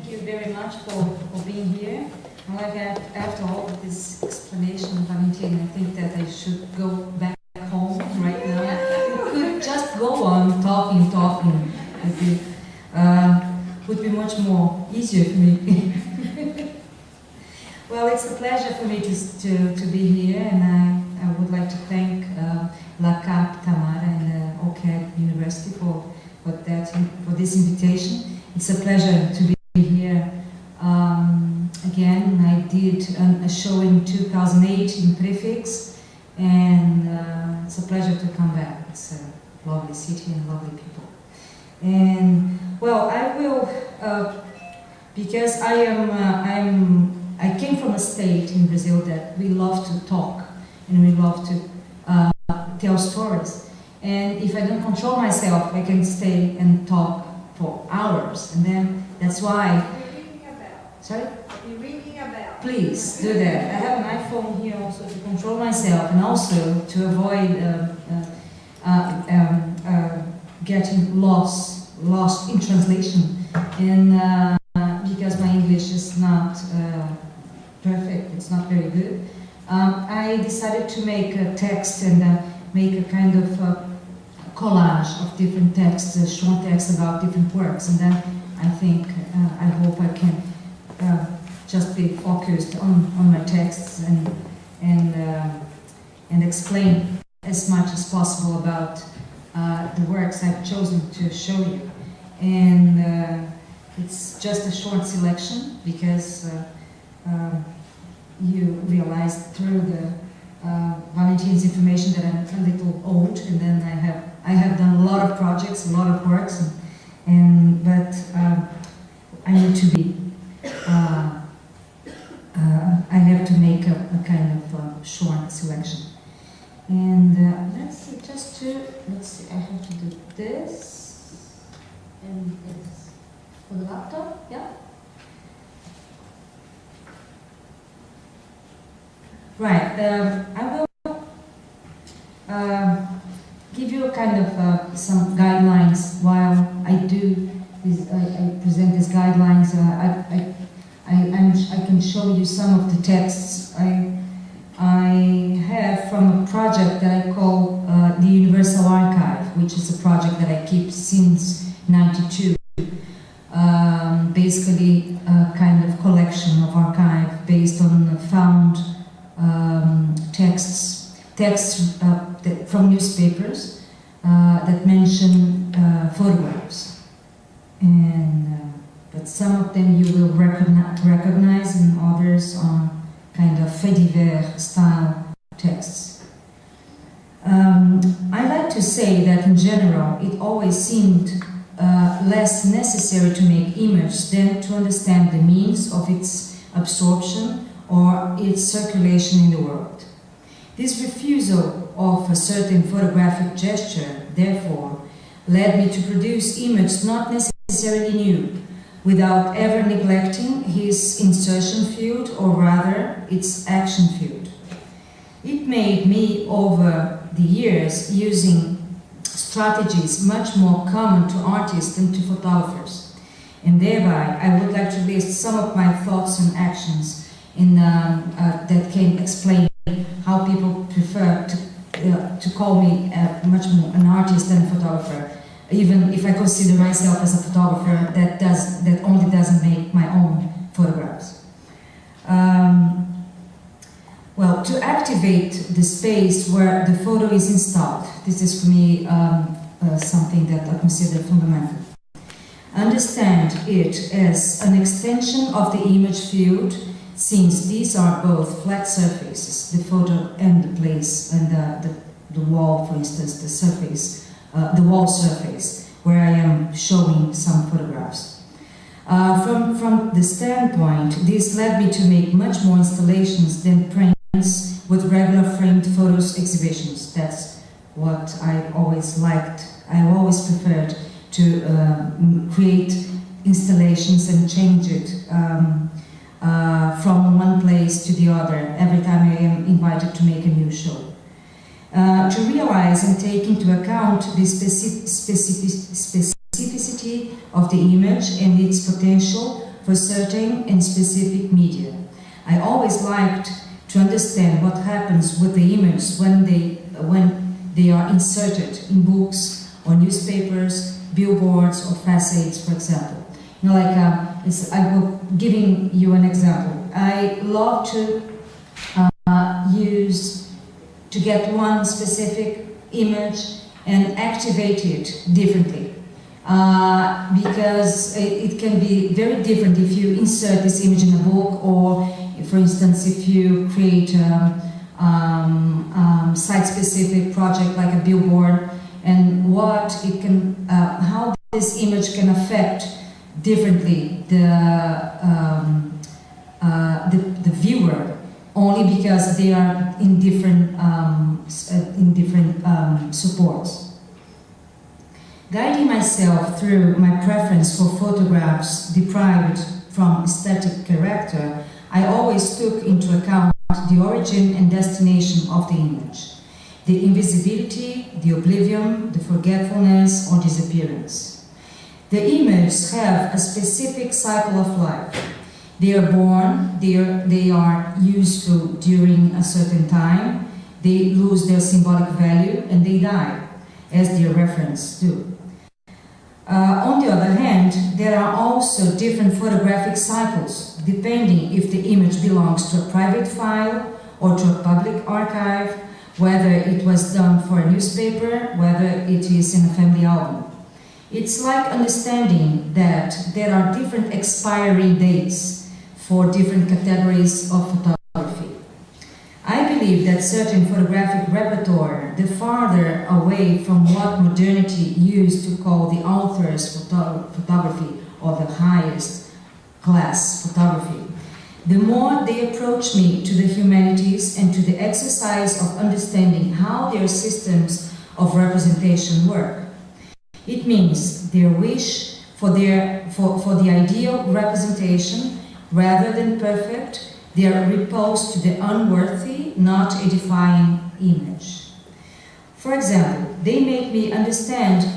Thank you very much for being here. Well, after all of this explanation, Valentina, I think that I should go back home right now. I could just go on talking. Would be much more easier for me. Well, it's a pleasure for me to be here, and I would like to thank LACAP, Tamara, and OCAD University for this invitation. It's a pleasure to be here again. I did a show in 2008 in Prefix, and it's a pleasure to come back. It's a lovely city and lovely people. And well, I will, because I came from a state in Brazil that we love to talk and we love to tell stories. And if I don't control myself, I can stay and talk for hours. And then that's why. Ringing a bell. Sorry? You're ringing a bell. Please do that. I have an iPhone here also to control myself and also to avoid getting lost in translation. And because my English is not perfect, it's not very good. I decided to make a text and make a kind of collage of different texts, short texts about different works, and then I think, I hope I can just be focused on my texts and explain as much as possible about the works I've chosen to show you. And it's just a short selection because you realized through the Valentina's information that I'm a little old, and then I have done a lot of projects, a lot of works, but I need to be. I have to make a kind of short selection, and let's see. I have to do this and this for the laptop. Yeah. Right, I will give you a kind of some guidelines while I do this. I present these guidelines. I can show you some of the texts I have from a project that I call the Universal Archive, which is a project that I keep since '92. Basically, a kind of collection of archive based on found texts from newspapers that mention photographs, and but some of them you will recognize, and others are kind of fait divers style texts. I like to say that in general it always seemed less necessary to make image than to understand the means of its absorption or its circulation in the world. This refusal of a certain photographic gesture, therefore, led me to produce images not necessarily new, without ever neglecting his insertion field, or rather, its action field. It made me, over the years, using strategies much more common to artists than to photographers. And thereby, I would like to list some of my thoughts and actions that can explain how people prefer to call me much more an artist than a photographer. Even if I consider myself as a photographer that only doesn't make my own photographs. Well, to activate the space where the photo is installed, this is for me something that I consider fundamental. Understand it as an extension of the image field, since these are both flat surfaces, the photo and the place, and the wall, for instance, the surface, the wall surface, where I am showing some photographs. From the standpoint, this led me to make much more installations than prints with regular framed photos exhibitions. That's what I always liked. I always preferred to create installations and change it from one place to the other every time I am invited to make a new show. To realize and take into account the specificity of the image and its potential for certain and specific media. I always liked to understand what happens with the image when they are inserted in books or newspapers, billboards or facades, for example. You know, like I'm giving you an example. I love to get one specific image and activate it differently. Because it can be very different if you insert this image in a book, or for instance, if you create a site-specific project like a billboard, and what it can, how this image can affect differently the viewer, only because they are in different supports. Guiding myself through my preference for photographs deprived from aesthetic character, I always took into account the origin and destination of the image, the invisibility, the oblivion, the forgetfulness or disappearance. The images have a specific cycle of life. They are born, they are useful during a certain time, they lose their symbolic value, and they die, as their reference do. On the other hand, there are also different photographic cycles, depending if the image belongs to a private file or to a public archive, whether it was done for a newspaper, whether it is in a family album. It's like understanding that there are different expiry dates for different categories of photography. I believe that certain photographic repertoire, the farther away from what modernity used to call the author's photography or the highest class photography, the more they approach me to the humanities and to the exercise of understanding how their systems of representation work. It means their wish for the ideal representation rather than perfect, their repose to the unworthy, not edifying image. For example, they make me understand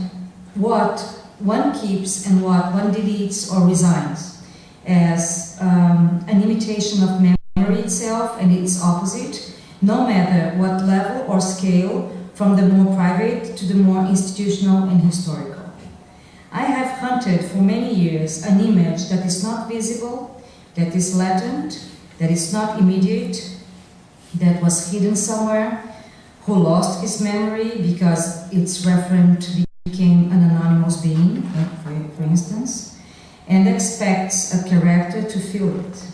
what one keeps and what one deletes or resigns, as an imitation of memory itself and its opposite, no matter what level or scale, from the more private to the more institutional and historical. I have hunted for many years an image that is not visible, that is latent, that is not immediate, that was hidden somewhere, who lost his memory because its referent became an anonymous being, for instance, and expects a character to fill it.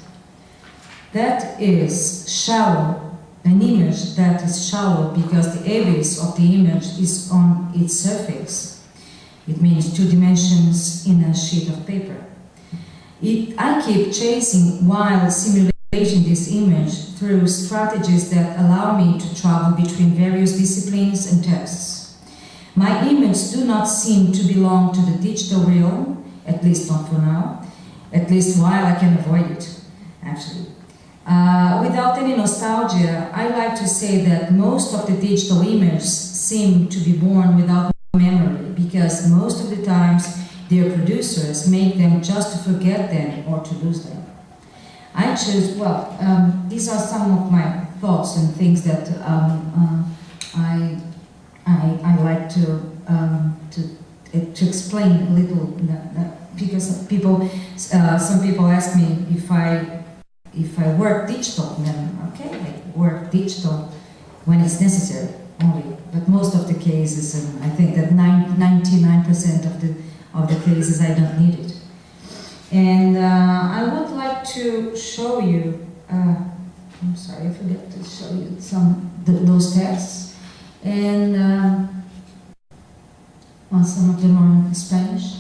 That is shallow, an image that is shallow because the abyss of the image is on its surface. It means 2 dimensions in a sheet of paper. I keep chasing while simulating this image through strategies that allow me to travel between various disciplines and texts. My images do not seem to belong to the digital realm, at least not for now, at least while I can avoid it, actually. Without any nostalgia, I like to say that most of the digital images seem to be born without memory, because most of the times their producers make them just to forget them or to lose them. I choose, these are some of my thoughts and things that I like to explain a little, because some people ask me if I work digital, then okay, I work digital when it's necessary only, but most of the cases, and I think that 99% of the cases I don't need it. And I would like to show you, I'm sorry, I forgot to show you those texts, and some of them are in Spanish.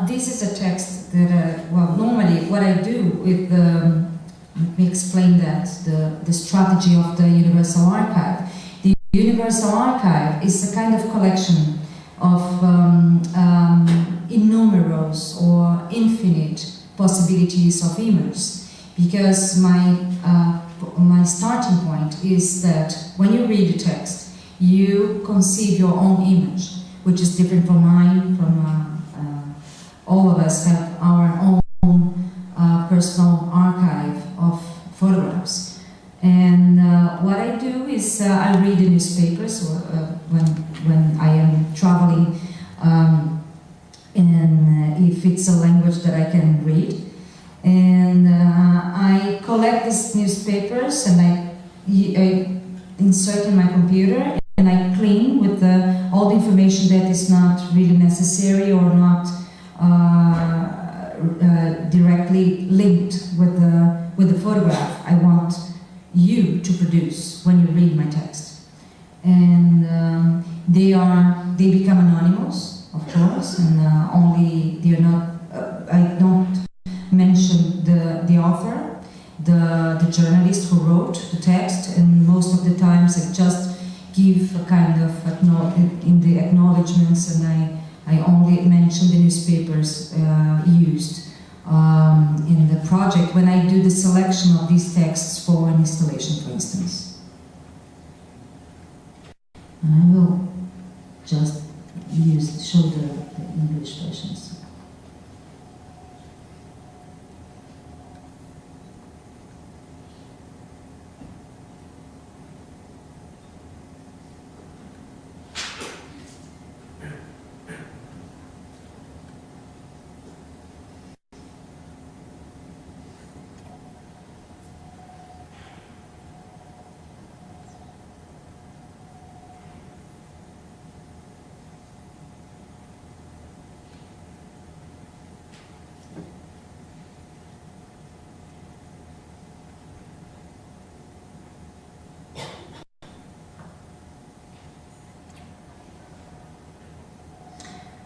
This is a text that, normally what I do with let me explain that, the strategy of the Universal Archive. The Universal Archive is a kind of collection of innumerous or infinite possibilities of images, because my my starting point is that when you read the text, you conceive your own image, which is different from mine. All of us have our own personal archive of photographs. And what I do is I read the newspapers when I am traveling, and if it's a language that I can read. And I collect these newspapers and I insert in my computer and I clean with all the information that is not really necessary or not directly linked with the photograph I want you to produce when you read my text. And they become anonymous, of course, and I don't mention the author, the journalist who wrote the text, and most of the times I just give a kind of in the acknowledgements, and I only mention the newspapers used in the project when I do the selection of these texts for an installation, for instance. And I will just show the English versions.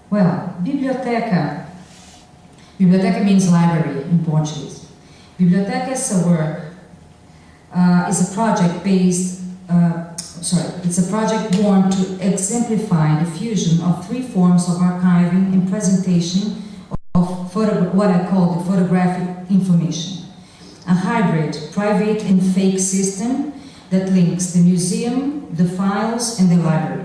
Well, biblioteca. Biblioteca means library in Portuguese. Biblioteca is a work, is a project based, it's a project born to exemplify the fusion of three forms of archiving and presentation of what I call the photographic information. A hybrid, private and fake system that links the museum, the files, and the library.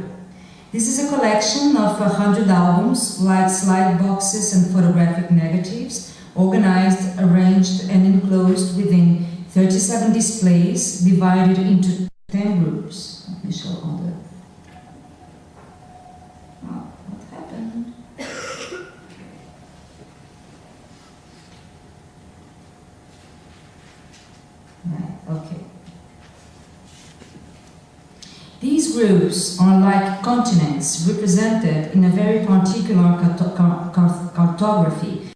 This is a collection of 100 albums, like slide boxes and photographic negatives, organized, arranged, and enclosed within 37 displays, divided into 10 groups. Let me show all the... Oh, what happened? Right, okay. These groups are like continents represented in a very particular cartography,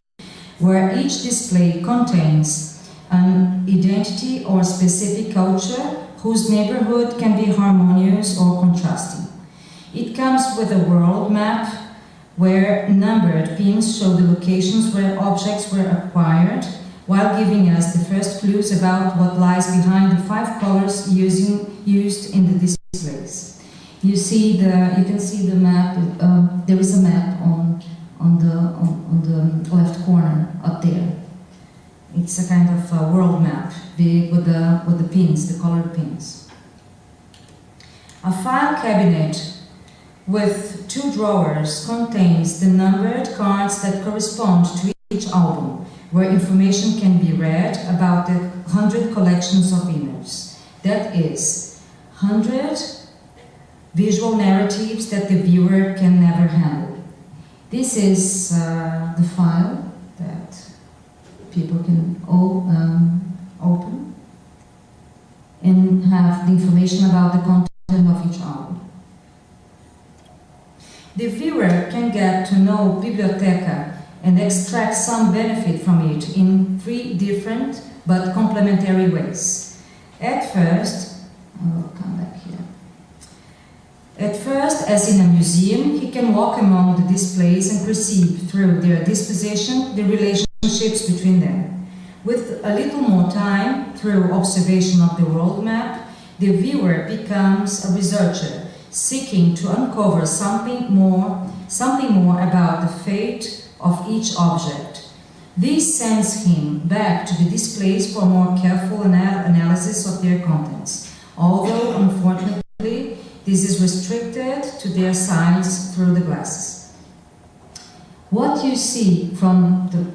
where each display contains an identity or specific culture whose neighborhood can be harmonious or contrasting. It comes with a world map where numbered pins show the locations where objects were acquired, while giving us the first clues about what lies behind the 5 colors used in the displays. You can see the map. There is a map on the left corner up there. It's a kind of world map, big with the pins, the colored pins. A file cabinet with 2 drawers contains the numbered cards that correspond to each album, where information can be read about the 100 collections of images. That is, 100 visual narratives that the viewer can never handle. This is the file that people can open and have the information about the content of each album. The viewer can get to know Biblioteca and extract some benefit from it in 3 different but complementary ways. At first, I will come back here. At first, as in a museum, he can walk among the displays and perceive through their disposition the relationships between them. With a little more time, through observation of the world map, the viewer becomes a researcher, seeking to uncover something more about the fate of each object, This sends him back to the displays for more careful analysis of their contents, although unfortunately this is restricted to their size through the glasses. What you see from the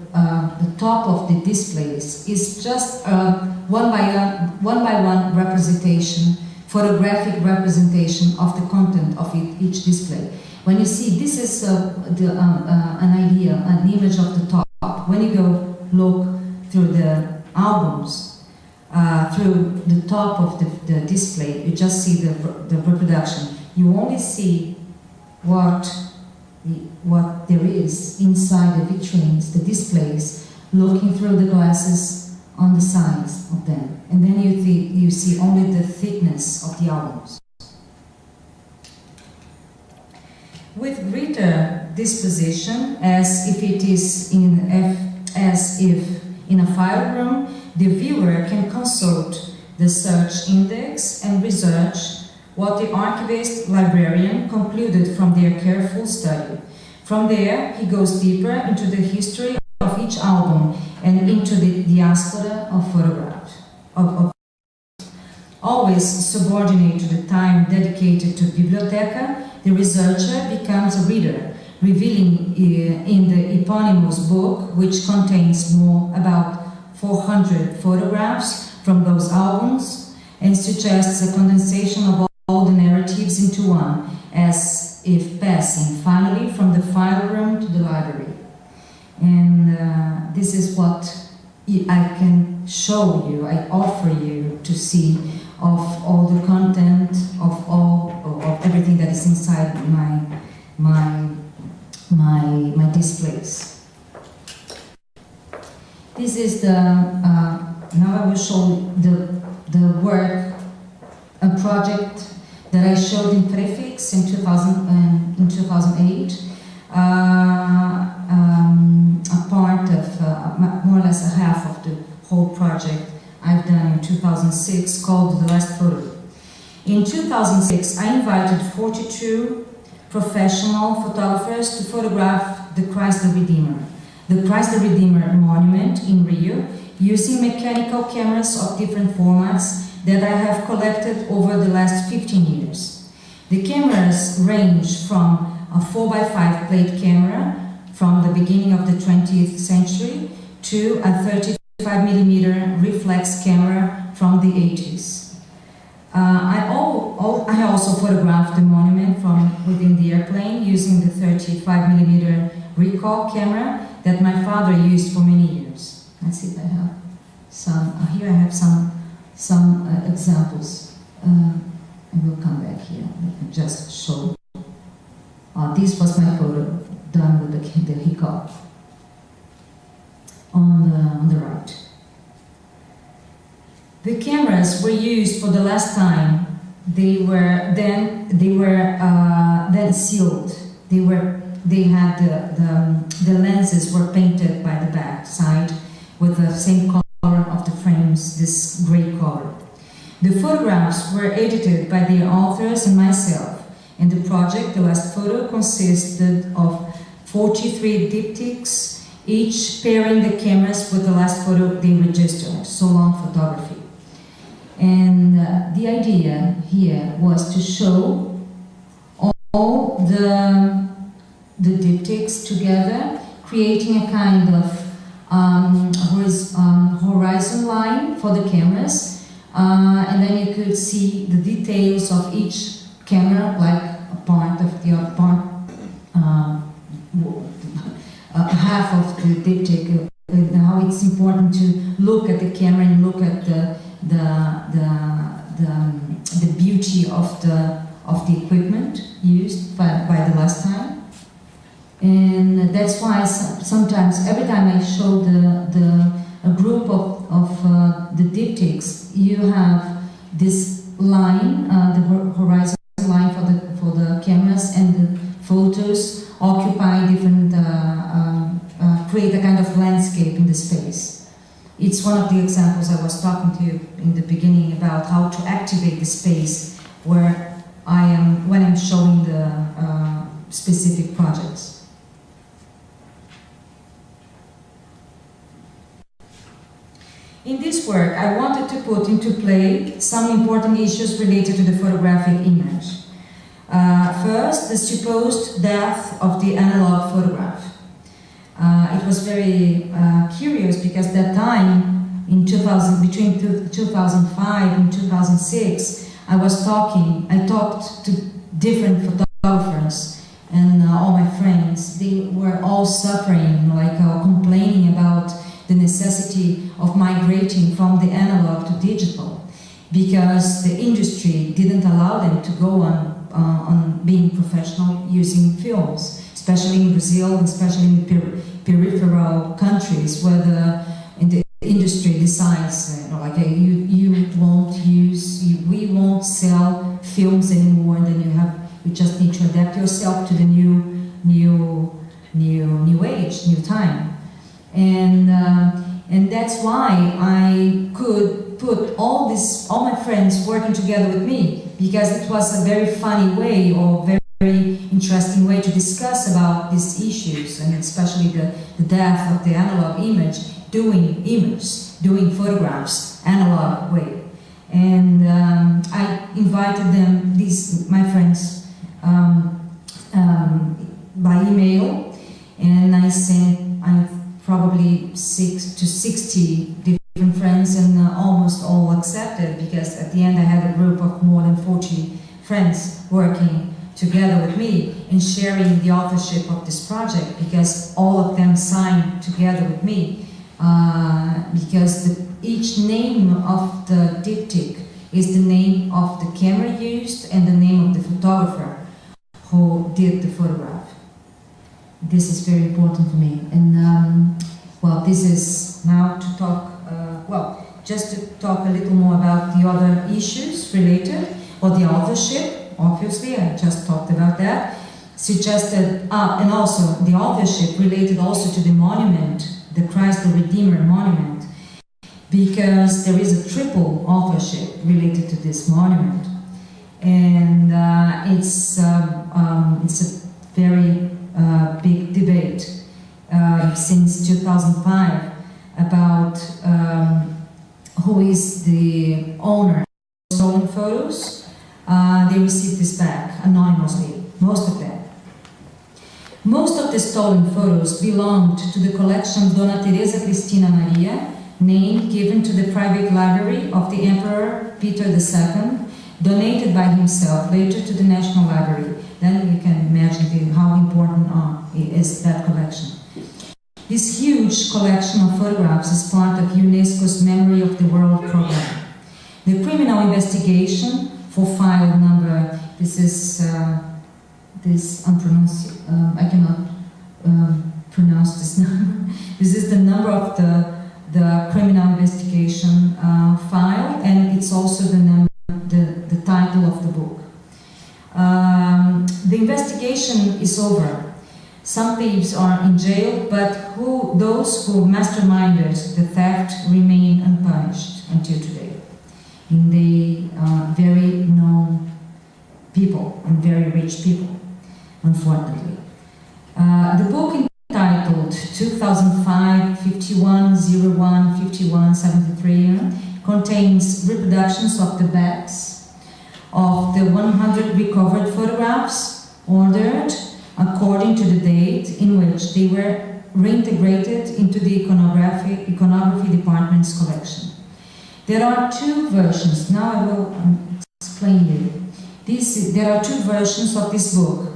top of the displays is just a one by one representation, photographic representation of the content of each display. When you see, this is an idea, an image of the top. When you go look through the albums, through the top of the display, you just see the reproduction. You only see what there is inside the vitrines, the displays, looking through the glasses on the sides of them. And then you see only the thickness of the albums. With greater disposition, as if in a file room, the viewer can consult the search index and research what the archivist librarian concluded from their careful study. From there, he goes deeper into the history of each album and into the diaspora of photographs. Always subordinate to the time dedicated to biblioteca, the researcher becomes a reader, revealing in the eponymous book, which contains about 400 photographs from those albums, and suggests a condensation of all the narratives into one, as if passing finally from the file room to the library. And this is what I can show you, I offer you to see of all the content, of everything that is inside my displays. This is now I will show the work, a project that I showed in Prefix in 2008, a part of, more or less a half of the whole project I've done in 2006, called The Last Photo. In 2006, I invited 42 professional photographers to photograph the Christ the Redeemer monument in Rio, using mechanical cameras of different formats that I have collected over the last 15 years. The cameras range from a 4x5 plate camera from the beginning of the 20th century to a 35mm reflex camera from the 80s. I also photographed the monument from within the airplane using the 35mm recall camera that my father used for many years. Let's see if I have some. Here I have some examples. I will come back here. Let me just show. This was my photo done with the recall on the right. The cameras were used for the last time. They were then sealed. They had the lenses were painted by the back side with the same color of the frames, this gray color. The photographs were edited by their authors and myself, and the project, The Last Photo, consisted of 43 diptychs, each pairing the cameras with the last photo they registered, so long photography. And the idea here was to show all the diptychs together, creating a kind of horizon line for the cameras, and then you could see the details of each camera, like a part of the other part, half of the diptych. How it's important to look at the camera and look at the beauty of the equipment used by the last time. And that's why sometimes, every time I show a group of the diptychs, you have this line, the horizon line for the cameras, and the photos occupy different, create a kind of landscape in the space. It's one of the examples I was talking to you in the beginning about how to activate the space where I am when I'm showing the specific projects. In this work, I wanted to put into play some important issues related to the photographic image. First, the supposed death of the analog photograph. It was very curious because that time, in 2000, between 2005 and 2006, I talked to different photographers and all my friends. They were all suffering, complaining about the necessity of migrating from the analog to digital, because the industry didn't allow them to go on being professional using films, especially in Brazil, especially in the peripheral countries where the industry decides, we won't sell films anymore, and then you just need to adapt yourself to the new age, new time. And that's why I could put all my friends working together with me, because it was a very funny way, or very interesting way to discuss about these issues, and especially the death of the analog image, doing photographs analog way. And I invited them, my friends, by email, and I sent probably 6 to 60 different friends, and almost all accepted, because at the end I had a group of more than 40 friends working together with me and sharing the authorship of this project, because all of them signed together with me, because each name of the diptych is the name of the camera used and the name of the photographer who did the photograph. This is very important for me. And this is now to talk, just to talk a little more about the other issues related, or the authorship, obviously, I just talked about that. Suggested, and also the authorship related also to the monument, the Christ the Redeemer monument, because there is a triple authorship related to this monument. And it's a very big debate since 2005 about who is the owner of stolen photos. They received this back anonymously, most of them. Most of the stolen photos belonged to the collection Dona Teresa Cristina Maria, name given to the private library of the Emperor Peter II, donated by himself later to the National Library. Then you can imagine how important is that collection. This huge collection of photographs is part of UNESCO's Memory of the World program. The criminal investigation for file number, this is this unpronounced, I cannot pronounce this number. This is the number of the criminal investigation file, and it's also the title of the book. The investigation is over. Some thieves are in jail, but those who masterminded the theft remain unpunished until today. And they are very known people and very rich people, unfortunately. The book entitled 2005 5101 5173 contains reproductions of the backs of the 100 recovered photographs ordered according to the date in which they were reintegrated into the iconography department's collection. There are two versions. Now I will explain you. There are two versions of this book.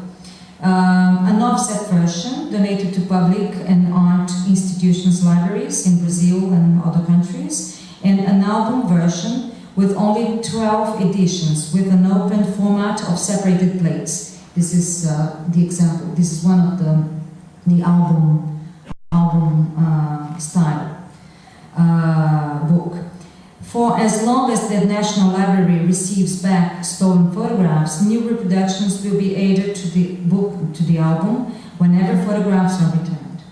An offset version donated to public and art institutions, libraries in Brazil and other countries, and an album version with only 12 editions with an open format of separated plates. This is the example. This is one of the album style book. For as long as the National Library receives back stolen photographs, new reproductions will be added to the book, to the album, whenever photographs are returned.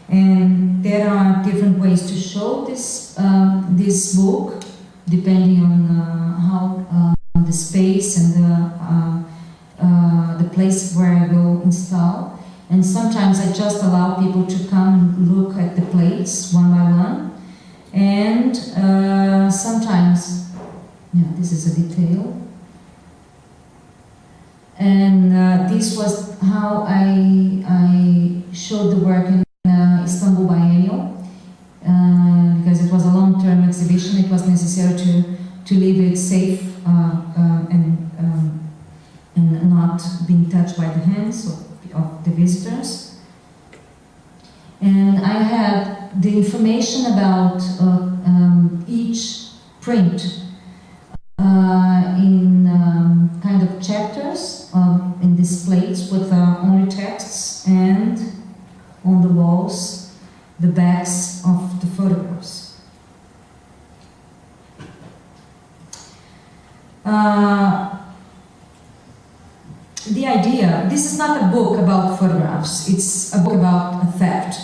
And there are different ways to show this book, depending on how the space and the place where I will install. And sometimes I just allow people to come and look at the plates one by one. And this is a detail. And this was how I showed the work in Istanbul Biennial, because it was a long-term exhibition. It was necessary to leave it safe and not being touched by the hands of the visitors. And I had the information about each print in kind of chapters in these plates with only texts, and on the walls the backs of the photographs. The idea, this is not a book about photographs, it's a book about a theft.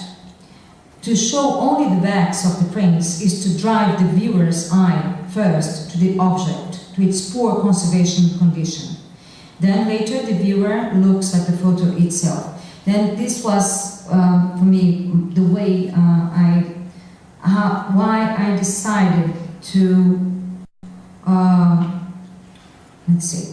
To show only the backs of the prints is to drive the viewer's eye first to the object, to its poor conservation condition. Then later the viewer looks at the photo itself. Then this was, for me, the way why I decided to, let's see,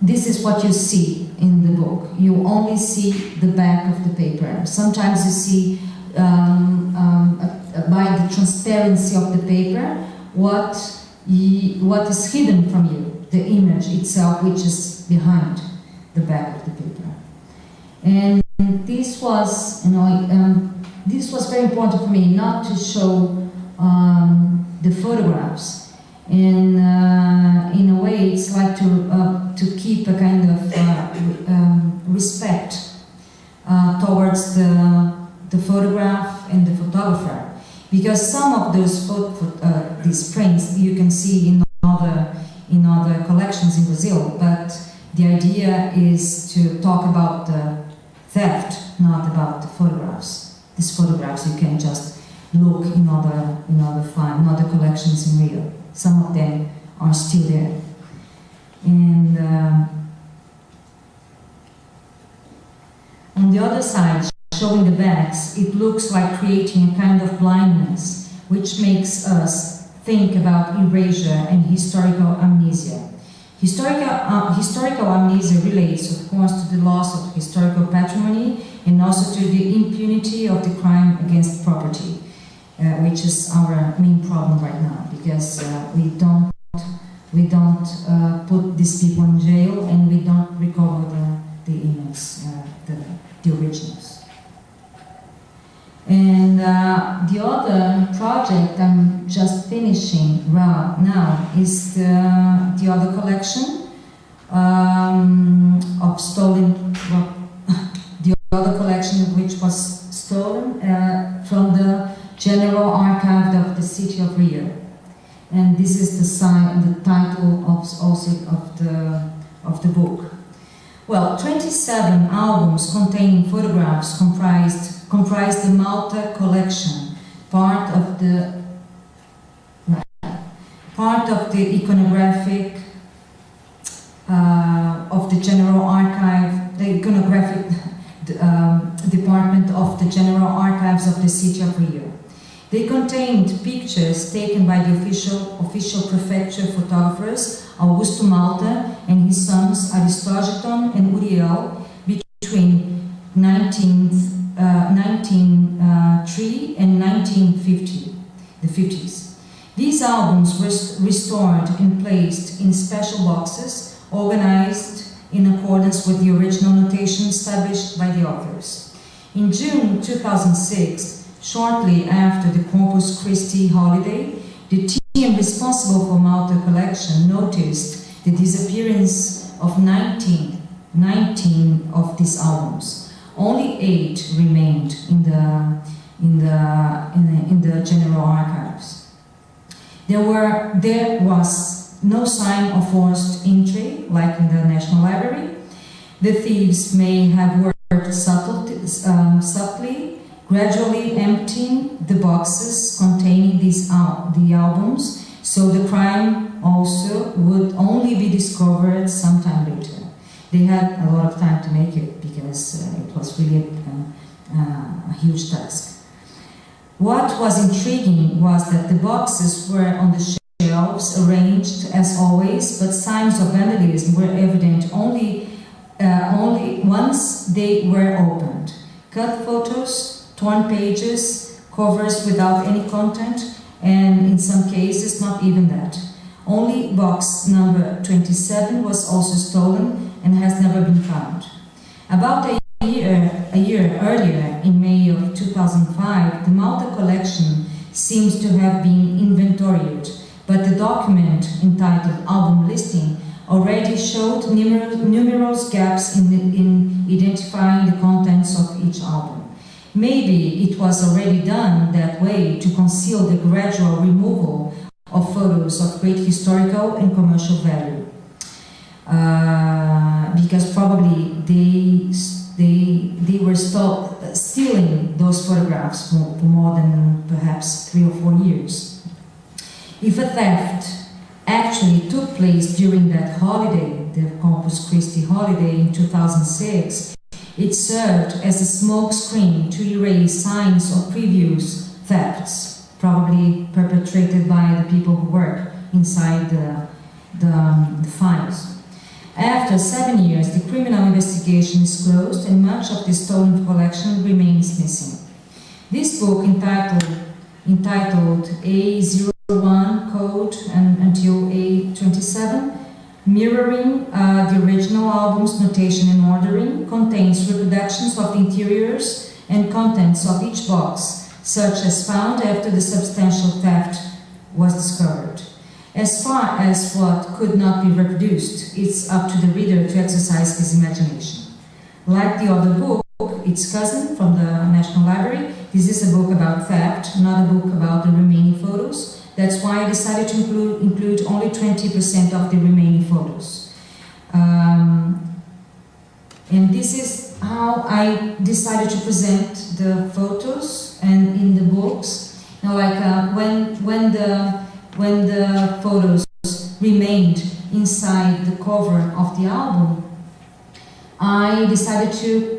this is what you see in the book. You only see the back of the paper. Sometimes you see, by the transparency of the paper, what is hidden from you, the image itself, which is behind the back of the paper. And this was, this was very important for me, not to show the photographs. And in a way, it's like to keep a kind of respect towards the photograph and the photographer, because some of those these prints you can see in other collections in Brazil, but the idea is to talk about the theft, not about the photographs. These photographs you can just look in other collections in Rio. Some of them are still there. And on the other side, showing the backs, it looks like creating a kind of blindness, which makes us think about erasure and historical amnesia. Historical amnesia relates, of course, to the loss of historical patrimony and also to the impunity of the crime against property, which is our main problem right now, because we don't put these people in jail, and we don't recover the images, the originals. And the other project I'm just finishing now is the other collection of stolen, the other collection which was stolen from the General Archive of the City of Rio. And this is the title of the book. Well, 27 albums containing photographs comprise the Malta collection, part of the iconographic of the General Archive, the iconographic department of the General Archives of the City of Rio. They contained pictures taken by the official prefecture photographers Augusto Malta and his sons Aristogiton and Uriel between 1903 and 1950, the 50s. These albums were restored and placed in special boxes, organized in accordance with the original notation established by the authors. In June 2006, shortly after the Corpus Christi holiday, the team responsible for Malta collection noticed the disappearance of 19 of these albums. Only 8 remained in the General Archives. There was no sign of forced entry, like in the National Library. The thieves may have worked subtly, gradually emptying the boxes containing the albums, so the crime also would only be discovered sometime later. They had a lot of time to make it, because it was really a huge task. What was intriguing was that the boxes were on the shelves arranged as always, but signs of vandalism were evident only once they were opened. Cut photos, torn pages, covers without any content, and in some cases not even that. Only box number 27 was also stolen and has never been found. About a year earlier, in May of 2005, the Malta collection seems to have been inventoried, but the document entitled Album Listing already showed numerous gaps in identifying the contents of each album. Maybe it was already done that way to conceal the gradual removal of photos of great historical and commercial value. Because probably they were stealing those photographs for more than perhaps 3 or 4 years. If a theft actually took place during that holiday, the Corpus Christi holiday in 2006, it served as a smokescreen to erase signs of previous thefts, probably perpetrated by the people who work inside the files. After 7 years, the criminal investigation is closed and much of the stolen collection remains missing. This book, entitled A01 Code until A27, mirroring the original album's notation and ordering, contains reproductions of the interiors and contents of each box, such as found after the substantial theft was discovered. As far as what could not be reproduced, it's up to the reader to exercise his imagination. Like the other book, its cousin from the National Library, this is a book about theft, not a book about the remaining photos. That's why I decided to include only 20% of the remaining photos. And this is how I decided to present the photos and in the books. Now, like when the photos remained inside the cover of the album, I decided to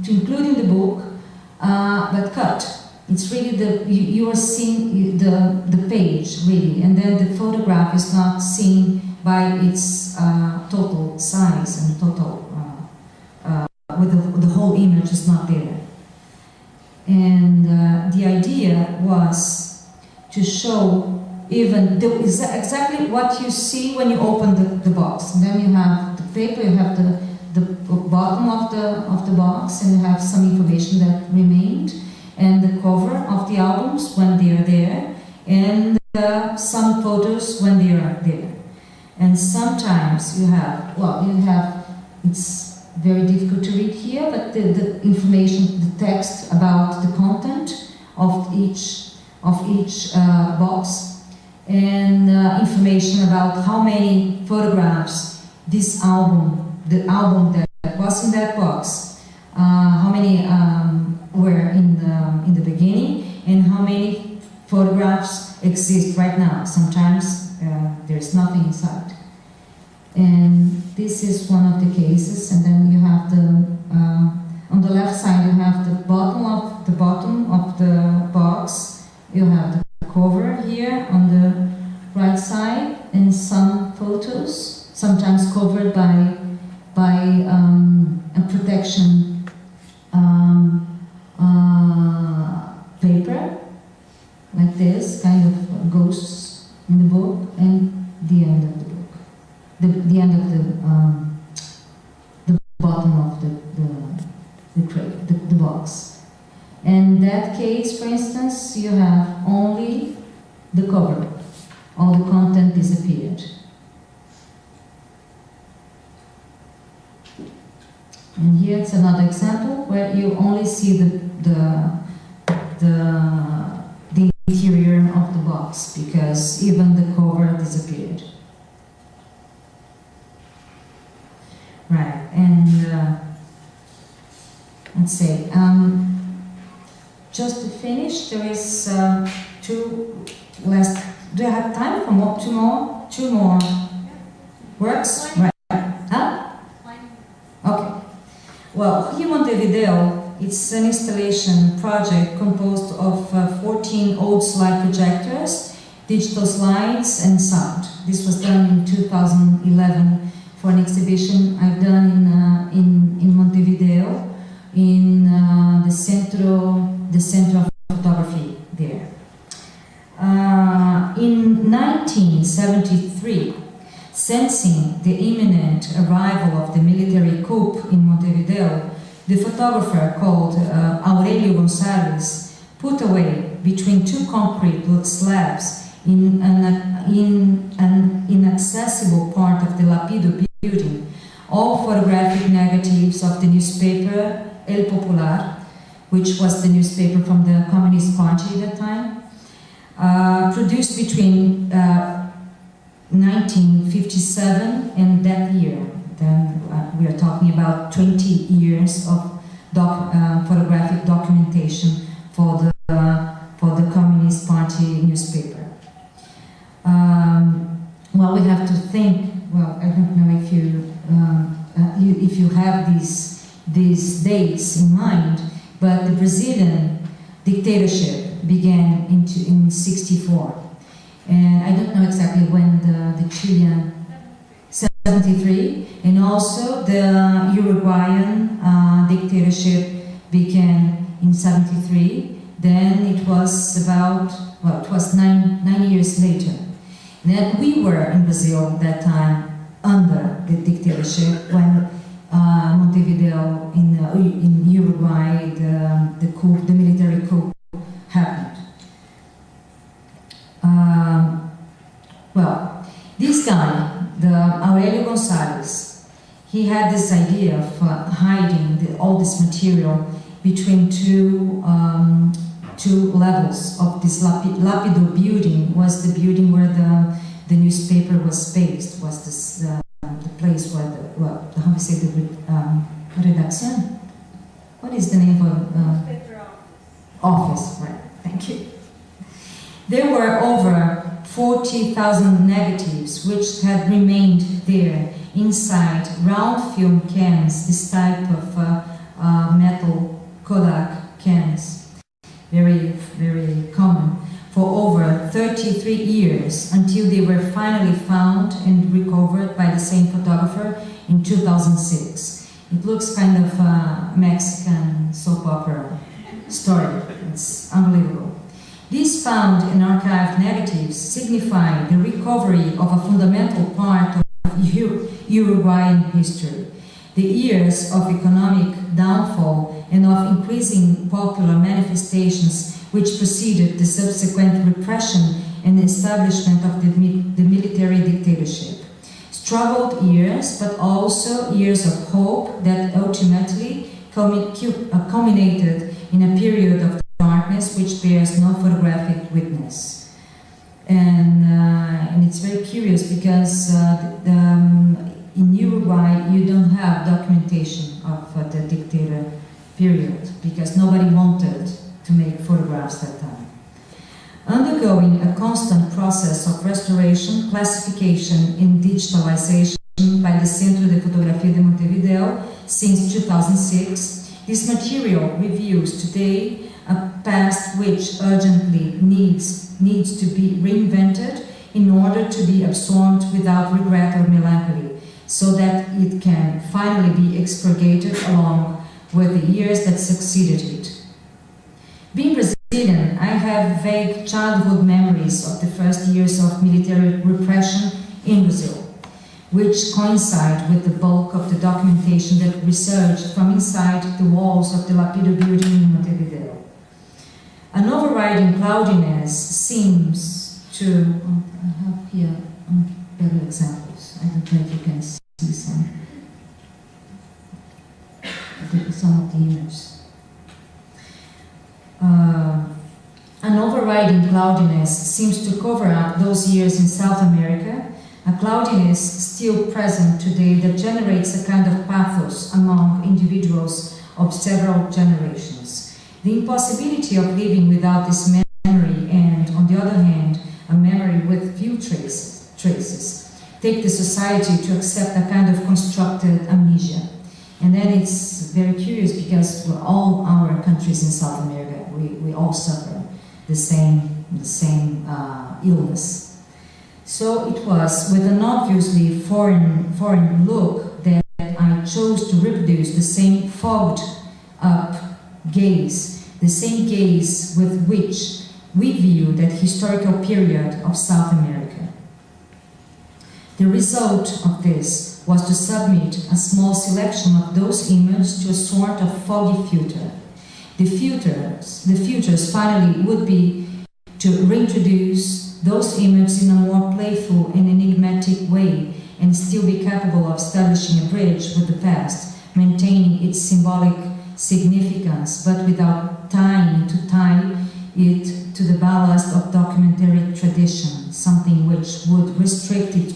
include in the book, but cut. It's really you are seeing the page really, and then the photograph is not seen by its total size and total with the whole image is not there. And the idea was to show even exactly what you see when you open the box. And then you have the paper, you have the bottom of the box, and you have some information that remained, and the cover of the albums when they are there, and some photos when they are there. And sometimes you have, it's very difficult to read here, but the information, the text about the content of each box, and information about how many photographs the album that was in that box, how many were in the beginning, and how many photographs exist right now. Sometimes there's nothing inside. And this is one of the cases, and then you have on the left side you have the bottom of the box, you have the cover here on the right side, and some photos, sometimes covered by a protection paper, like this, kind of ghosts in the book, and the end of the book. The end of the bottom of the crate, the box. In that case, for instance, you have only the cover. All the content disappeared. And here it's another example where you only see the interior of the box, because even the cover disappeared. Right, and let's say, just to finish, there is two last. Do you have time for two more works? Right. Huh? Okay. Well, here in Montevideo, It's an installation project composed of 14 old slide projectors, digital slides, and sound. This was done in 2011 for an exhibition I've done in Montevideo, in the Centro of Photography there. In 1973, sensing the imminent arrival of the military coup in Montevideo, the photographer called Aurelio González put away between two concrete slabs in an inaccessible part of the Lapido building all photographic negatives of the newspaper El Popular, which was the newspaper from the Communist Party at that time, produced between 1957 and that year. Then we are talking about 20 years of photographic documentation for the Communist Party newspaper. Well, we have to think. Well, I don't know if you have these dates in mind, but the Brazilian dictatorship began in '64, and I don't know exactly when the Chilean 73, and also the Uruguayan dictatorship began in '73. Then it was about, well, it was nine years later. And then we were in Brazil that time under the dictatorship when Montevideo in Uruguay, the military coup happened. Well, this guy, the Aurelio González, he had this idea of hiding all this material between two levels of this Lapido building. Was the building where the newspaper was based, was this the place where how we say the redaction? What is the name of office? Right, thank you. There were over 40,000 negatives which had remained there inside round film cans, this type of metal Kodak cans, very, very common, for over 33 years until they were finally found and recovered by the same photographer in 2006. It looks kind of a Mexican soap opera story. It's unbelievable. These found and archived negatives signify the recovery of a fundamental part of Uruguayan history. The years of economic downfall and of increasing popular manifestations which preceded the subsequent repression and establishment of the military dictatorship. Struggled years, but also years of hope that ultimately culminated in a period of darkness which bears no photographic witness. And it's very curious because in Uruguay you don't have documentation of the dictator period because nobody wanted to make photographs that time. Undergoing a constant process of restoration, classification, and digitalization by the Centro de Fotografia de Montevideo since 2006, this material reveals today a past which urgently needs to be reinvented in order to be absorbed without regret or melancholy, so that it can finally be expurgated along with the years that succeeded it. Being Brazilian, I have vague childhood memories of the first years of military repression in Brazil, which coincide with the bulk of the documentation that resurged from inside the walls of the Lapido building in Montevideo. An overriding cloudiness seems to... I have here better examples. I don't know if you can see some of the images. An overriding cloudiness seems to cover up those years in South America, a cloudiness still present today that generates a kind of pathos among individuals of several generations. The impossibility of living without this memory and, on the other hand, a memory with few traces, take the society to accept a kind of constructed amnesia. And then it's very curious because all our countries in South America, we all suffer the same illness. So it was with an obviously foreign look that I chose to reproduce the same fogged up gaze, the same gaze with which we view that historical period of South America. The result of this was to submit a small selection of those images to a sort of foggy filter. The filters finally would be to reintroduce those images in a more playful and enigmatic way and still be capable of establishing a bridge with the past, maintaining its symbolic significance, but without trying to tie it to the ballast of documentary tradition, something which would restrict its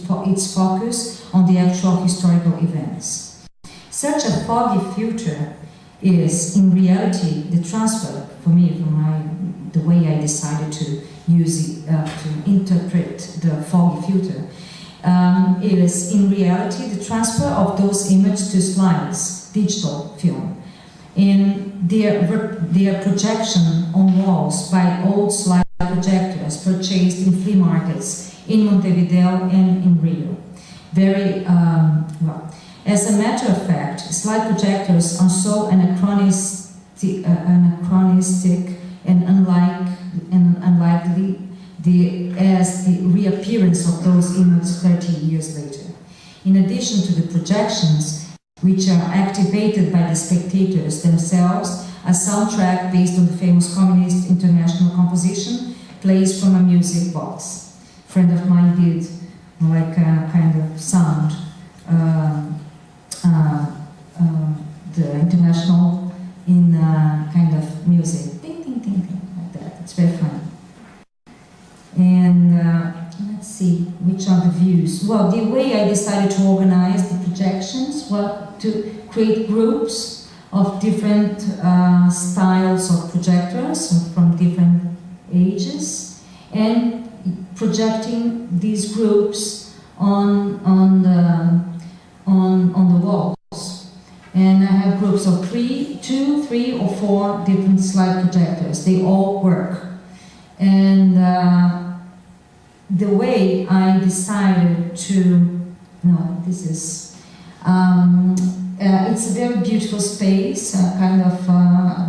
focus on the actual historical events. Such a foggy filter is, in reality, the transfer, for me, from the way I decided to use it, to interpret the foggy filter, is, in reality, the transfer of those images to slides, digital film, in their projection on walls by old slide projectors purchased in flea markets in Montevideo and in Rio. Very well. As a matter of fact, slide projectors are so anachronistic and unlikely as the reappearance of those images 30 years later. In addition to the projections, which are activated by the spectators themselves, a soundtrack based on the famous Communist International composition plays from a music box. A friend of mine did like a kind of sound, the International in kind of music, ding, ding, ding, ding, like that. It's very funny. And let's see, which are the views? Well, the way I decided to organize the projections was to create groups of different styles of projectors from different ages, and projecting these groups on the walls. And I have groups of 2, 3, or 4 different slide projectors. They all work. And the way I decided to, this is, it's a very beautiful space, kind of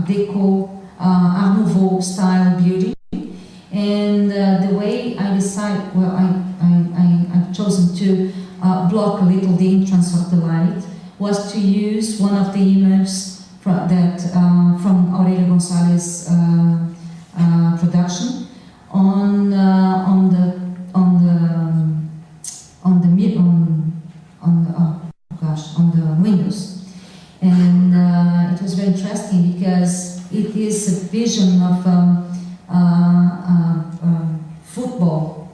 deco, Art Nouveau style building. And the way I decided, well, I've chosen to block a little the entrance of the light, was to use one of the images from Aurelio González production on the windows, and it was very interesting because it is a vision of football,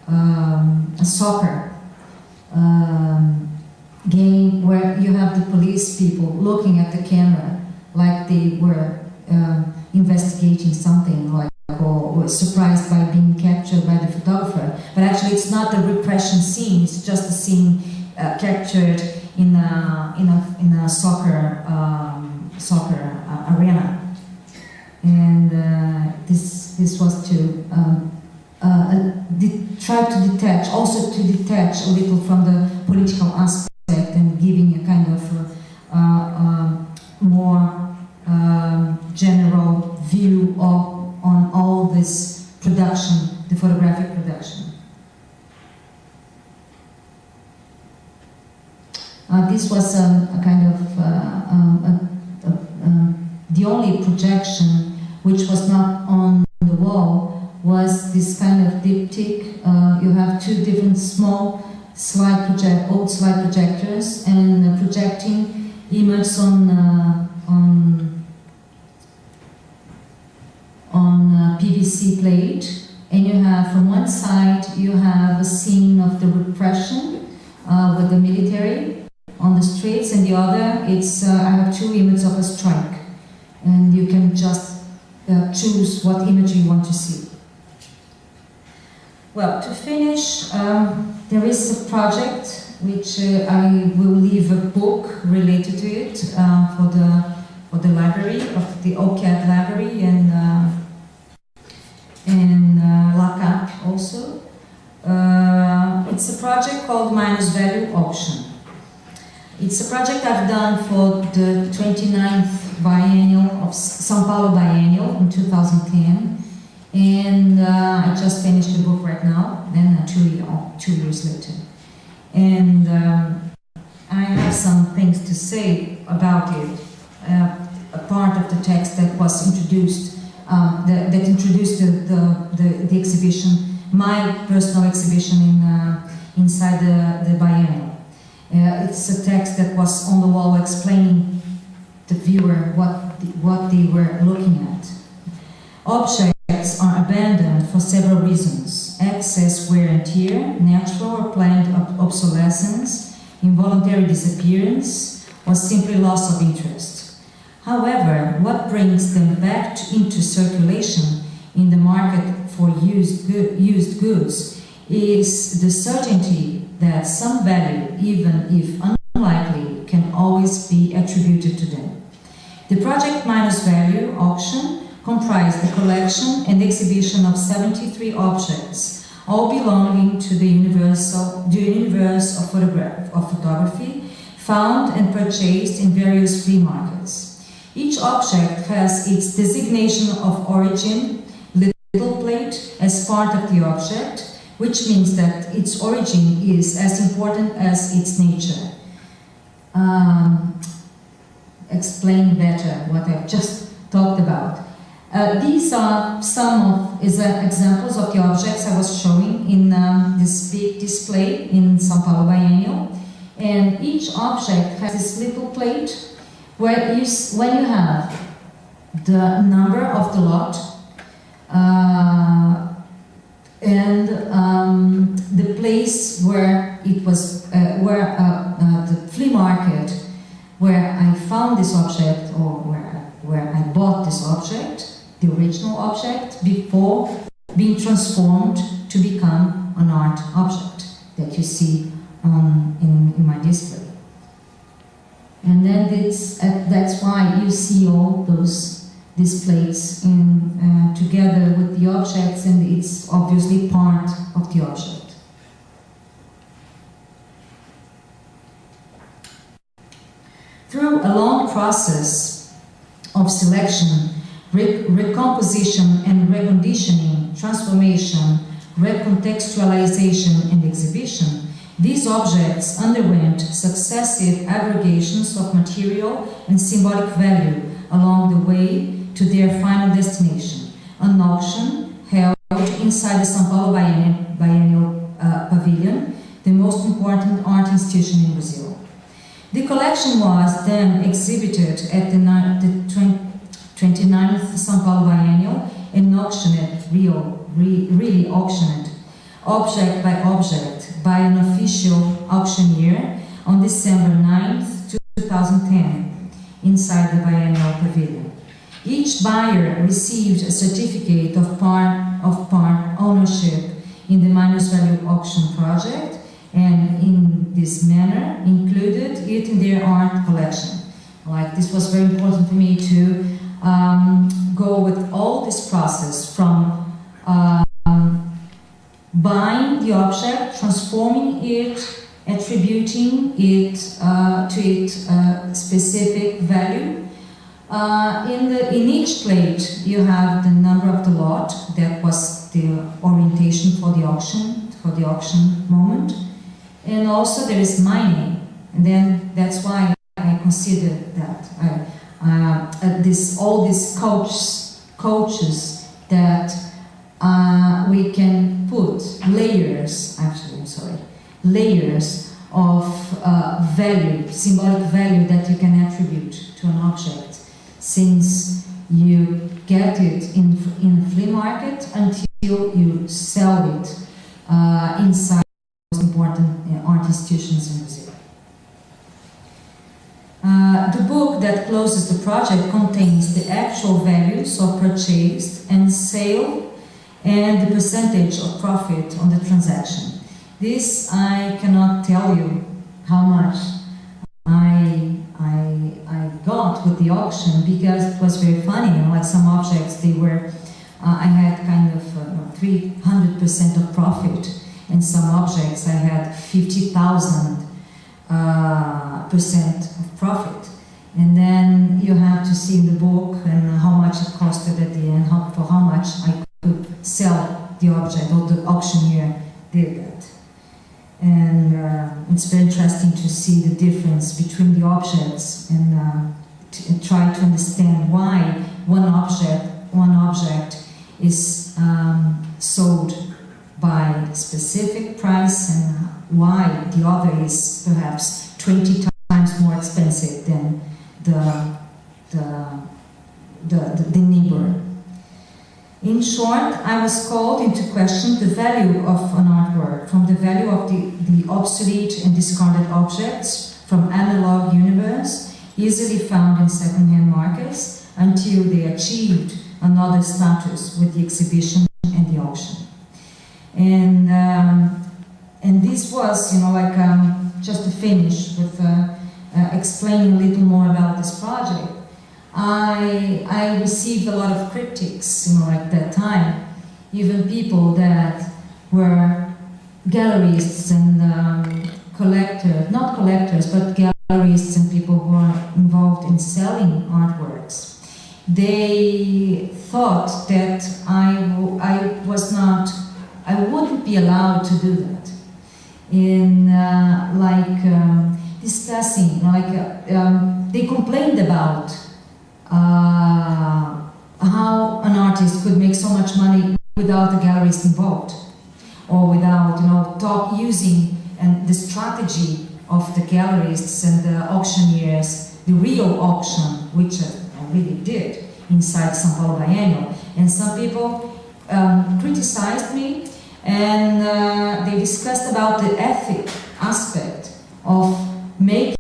a soccer game where you have the police people looking at the camera like they were investigating something, like, or were surprised by being captured by the photographer. But actually it's not a repression scene, it's just a scene captured in a soccer arena. And this was to try to detach a little from the political aspect and giving a kind of more general view on all this production, the photographic production. This was a kind of the only projection which was not on the wall was this kind of diptych. You have 2 different small old slide projectors, and projecting images on PVC plate, and you have from one side you have a scene of the repression with the military on the streets, and the other it's I have 2 images of a strike, and you can just choose what image you want to see. Well, to finish, there is a project which I will leave a book related to it for the library, of the OCAD library, and LACAP also. It's a project called Minus Value Auction. It's a project I've done for the 29th biennial of São Paulo Biennial in 2010, and I just finished the book right now, then 2 years later. And I have some things to say about it. A part of the text that was introduced, that introduced the exhibition, my personal exhibition inside the biennial. It's a text that was on the wall explaining the viewer what they were looking at. Objects are abandoned for several reasons: excess wear and tear, natural or planned obsolescence, involuntary disappearance, or simply loss of interest. However, what brings them back into circulation in the market for used goods is the certainty that some value, even if unlikely, can always be attributed to them. The Project Minus Value auction comprised the collection and exhibition of 73 objects, all belonging to the universe of photography, found and purchased in various flea markets. Each object has its designation of origin, little plate, as part of the object, which means that its origin is as important as its nature. Explain better what I've just talked about. These are some of examples of the objects I was showing in this big display in São Paulo Biennial. And each object has this little plate where when you have the number of the lot, and the place where it was, the flea market where I found this object, or where I bought this object, the original object, before being transformed to become an art object that you see in my display. And then that's why you see all these plates together with the objects, and it's obviously part of the object. Through a long process of selection, recomposition and reconditioning, transformation, recontextualization and exhibition, these objects underwent successive aggregations of material and symbolic value along the way to their final destination, an auction held inside the São Paulo Biennial Pavilion, the most important art institution in Brazil. The collection was then exhibited at the 29th São Paulo Biennial and auctioned, really auctioned, object by object, by an official auctioneer on December 9th, 2010, inside the Biennial Pavilion. Each buyer received a certificate of part ownership in the Minus Value Auction project, and in this manner included it in their art collection. Like, this was very important for me to go with all this process from buying the object, transforming it, attributing it to its specific value. In each plate you have the number of the lot, that was the orientation for the auction moment, and also there is my name, and then that's why I consider that all these coaches that we can put layers of value, symbolic value that you can attribute to an object, since you get it in a flea market until you sell it inside the most important art institutions in Brazil. The book that closes the project contains the actual values of purchase and sale and the percentage of profit on the transaction. This I cannot tell you how much I got with the auction, because it was very funny. You know, like some objects, they were, I had kind of 300% of profit, and some objects I had 50,000% of profit. And then you have to see in the book and how much it costed at the end, for how much I could sell the object, or the auctioneer did that. And it's very interesting to see the difference between the objects, and try to understand why one object is sold by specific price, and why the other is perhaps 20 times more expensive than the neighbor. In short, I was called into question the value of an artwork, from the value of the obsolete and discarded objects from analog universe, easily found in second-hand markets, until they achieved another status with the exhibition and the auction. And this was, you know, like just to finish with explaining a little more about this project. I received a lot of critics, you know, at that time, even people that were gallerists and not collectors, but gallerists and people who are involved in selling artworks. They thought that I wouldn't be allowed to do that. In discussing, you know, they complained about how an artist could make so much money without a gallerist involved, or without, you know, using and the strategy of the gallerists and the auctioneers, the real auction, which I really did inside São Paulo Biennial. And some people criticized me, and they discussed about the ethic aspect of making